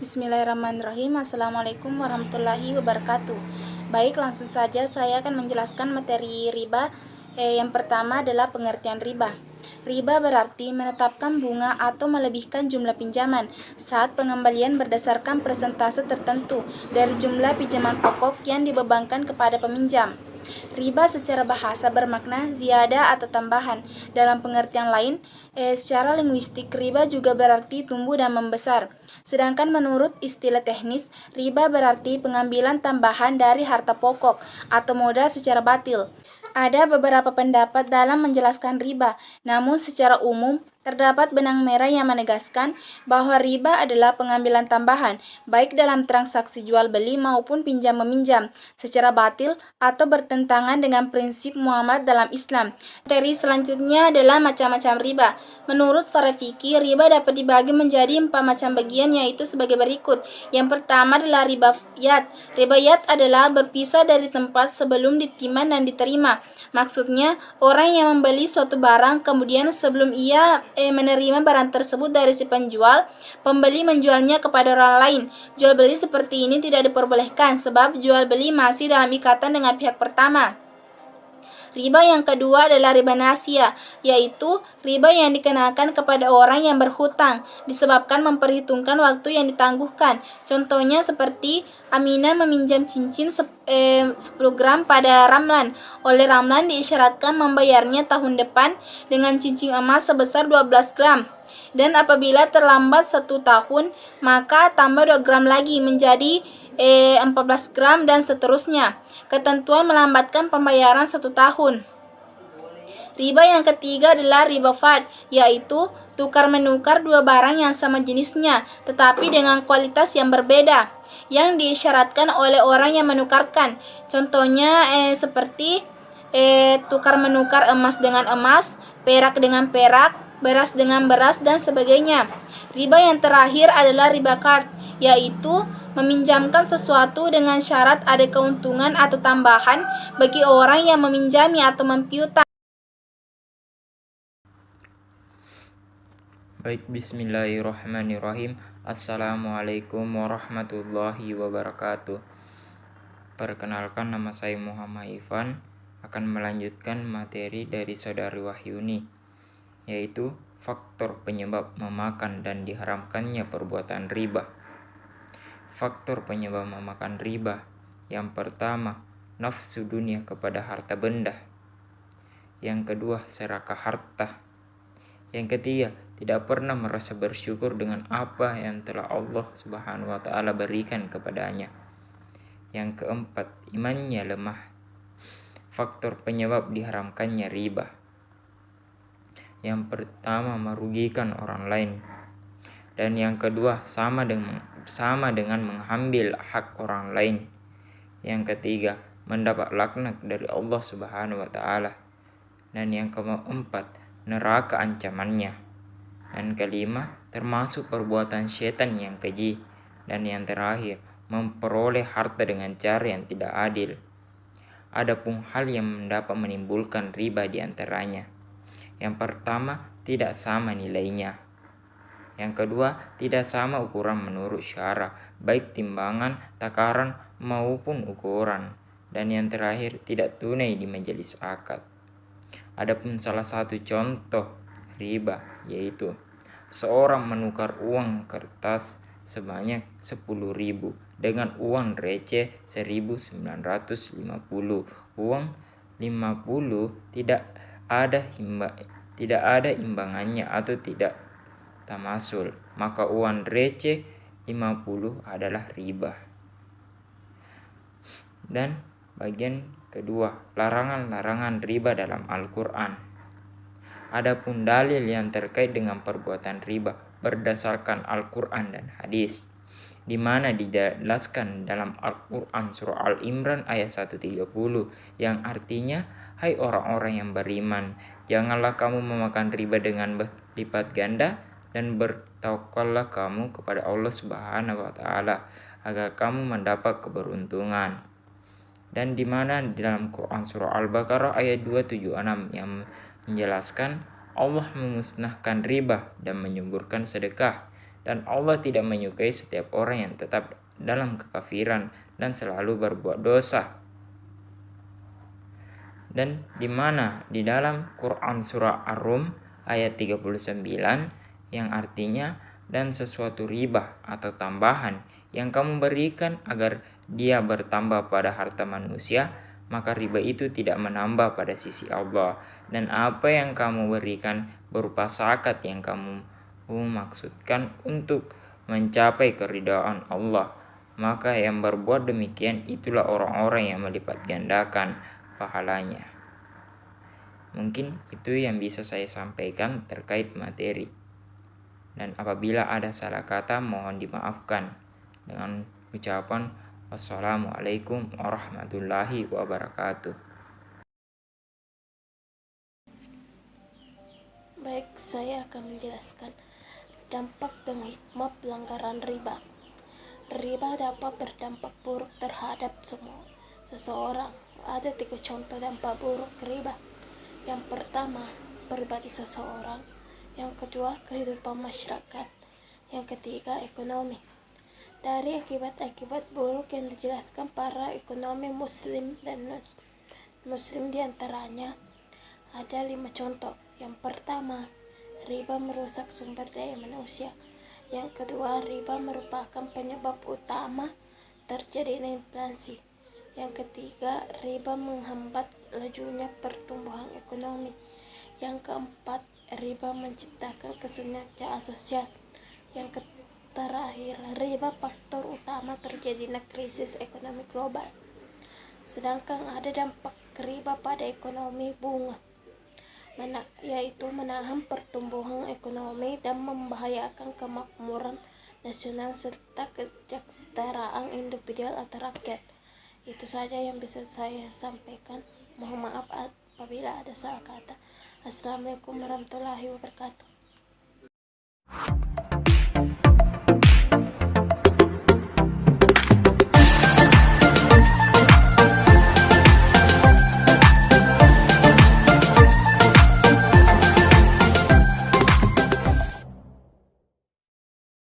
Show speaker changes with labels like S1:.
S1: Bismillahirrahmanirrahim. Assalamualaikum warahmatullahi wabarakatuh. Baik, langsung saja saya akan menjelaskan materi riba. Yang pertama adalah pengertian riba. Riba berarti menetapkan bunga atau melebihkan jumlah pinjaman saat pengembalian berdasarkan persentase tertentu dari jumlah pinjaman pokok yang dibebankan kepada peminjam. Riba secara bahasa bermakna ziyadah atau tambahan. Dalam pengertian lain, secara linguistik riba juga berarti tumbuh dan membesar. Sedangkan menurut istilah teknis, riba berarti pengambilan tambahan dari harta pokok atau modal secara batil. Ada beberapa pendapat dalam menjelaskan riba, namun secara umum terdapat benang merah yang menegaskan bahwa riba adalah pengambilan tambahan, baik dalam transaksi jual beli maupun pinjam meminjam, secara batil atau bertentangan dengan prinsip muamalah dalam Islam. Materi selanjutnya adalah macam-macam riba. Menurut para fikih, riba dapat dibagi menjadi 4 macam bagian, yaitu sebagai berikut. Yang pertama adalah riba yat. Riba yat adalah berpisah dari tempat sebelum ditimbang dan diterima. Maksudnya, orang yang membeli suatu barang kemudian sebelum ia menerima barang tersebut dari si penjual, pembeli menjualnya kepada orang lain. Jual beli seperti ini tidak diperbolehkan sebab jual beli masih dalam ikatan dengan pihak pertama. Riba yang kedua adalah riba nasia, yaitu riba yang dikenakan kepada orang yang berhutang disebabkan memperhitungkan waktu yang ditangguhkan. Contohnya seperti Aminah meminjam cincin 10 gram pada Ramlan. Oleh Ramlan diisyaratkan membayarnya tahun depan dengan cincin emas sebesar 12 gram. Dan apabila terlambat 1 tahun, maka tambah 2 gram lagi menjadi 14 gram dan seterusnya. Ketentuan melambatkan pembayaran 1 tahun. Riba yang ketiga adalah riba fard, yaitu tukar-menukar dua barang yang sama jenisnya tetapi dengan kualitas yang berbeda yang diisyaratkan oleh orang yang menukarkan. Contohnya seperti tukar-menukar emas dengan emas, perak dengan perak, beras dengan beras, dan sebagainya. Riba yang terakhir adalah riba qard, yaitu meminjamkan sesuatu dengan syarat ada keuntungan atau tambahan bagi orang yang meminjami atau mempiutang.
S2: Baik, bismillahirrahmanirrahim. Assalamualaikum warahmatullahi wabarakatuh. Perkenalkan, nama saya Muhammad Ivan, akan melanjutkan materi dari saudari Wahyuni, yaitu faktor penyebab memakan dan diharamkannya perbuatan riba. Faktor penyebab memakan riba. Yang pertama, nafsu dunia kepada harta benda. Yang kedua, serakah harta. Yang ketiga, tidak pernah merasa bersyukur dengan apa yang telah Allah Subhanahu wa Ta'ala berikan kepadanya. Yang keempat, imannya lemah. Faktor penyebab diharamkannya riba. Yang pertama, merugikan orang lain. Dan yang kedua, sama dengan mengambil hak orang lain. Yang ketiga, mendapat laknat dari Allah Subhanahu wa Ta'ala. Dan yang keempat, neraka ancamannya. Dan kelima, termasuk perbuatan setan yang keji. Dan yang terakhir, memperoleh harta dengan cara yang tidak adil. Adapun hal yang dapat menimbulkan riba di antaranya. Yang pertama, tidak sama nilainya. Yang kedua, tidak sama ukuran menurut syara, baik timbangan, takaran maupun ukuran. Dan yang terakhir, tidak tunai di majelis akad. Adapun salah satu contoh riba, yaitu seorang menukar uang kertas sebanyak 10.000 dengan uang receh 1.950. Uang 50 tidak ada imbangannya atau tidak tamasul, maka uang receh 50 adalah riba. Dan bagian kedua, larangan-larangan riba dalam Al-Quran. Adapun dalil yang terkait dengan perbuatan riba berdasarkan Al-Quran dan hadis, di mana dijelaskan dalam Al-Quran surah Al-Imran ayat 130 yang artinya, hai orang-orang yang beriman, janganlah kamu memakan riba dengan lipat ganda, dan bertawakallah kamu kepada Allah Subhanahu wa Ta'ala agar kamu mendapat keberuntungan. Dan di mana di dalam Quran surah Al-Baqarah ayat 276 yang menjelaskan Allah memusnahkan riba dan menyuburkan sedekah. Dan Allah tidak menyukai setiap orang yang tetap dalam kekafiran dan selalu berbuat dosa. Dan di mana di dalam Quran surah Ar-Rum ayat 39 yang artinya, dan sesuatu riba atau tambahan yang kamu berikan agar dia bertambah pada harta manusia, maka riba itu tidak menambah pada sisi Allah. Dan apa yang kamu berikan berupa zakat yang kamu maksudkan untuk mencapai keridhaan Allah, maka yang berbuat demikian itulah orang-orang yang melipat gandakan pahalanya. Mungkin itu yang bisa saya sampaikan terkait materi. Dan apabila ada salah kata, mohon dimaafkan. Dengan ucapan wassalamualaikum warahmatullahi wabarakatuh.
S3: Baik, saya akan menjelaskan dampak dan hikmah pelanggaran riba. Riba dapat berdampak buruk terhadap seseorang. Ada 3 contoh dampak buruk riba. Yang pertama, pribadi seseorang. Yang kedua, kehidupan masyarakat. Yang ketiga, ekonomi. Dari akibat-akibat buruk yang dijelaskan para ekonomi muslim dan non-muslim diantaranya ada 5 contoh. Yang pertama, riba merusak sumber daya manusia. Yang kedua, riba merupakan penyebab utama terjadinya inflasi. Yang ketiga, riba menghambat lajunya pertumbuhan ekonomi. Yang keempat, riba menciptakan kesenjangan sosial. Yang terakhir, riba faktor utama terjadinya krisis ekonomi global. Sedangkan ada dampak riba pada ekonomi bunga, yaitu menahan pertumbuhan ekonomi dan membahayakan kemakmuran nasional serta kesejahteraan individual atau rakyat. Itu saja yang bisa saya sampaikan. Mohon maaf apabila ada salah kata. Assalamualaikum warahmatullahi wabarakatuh.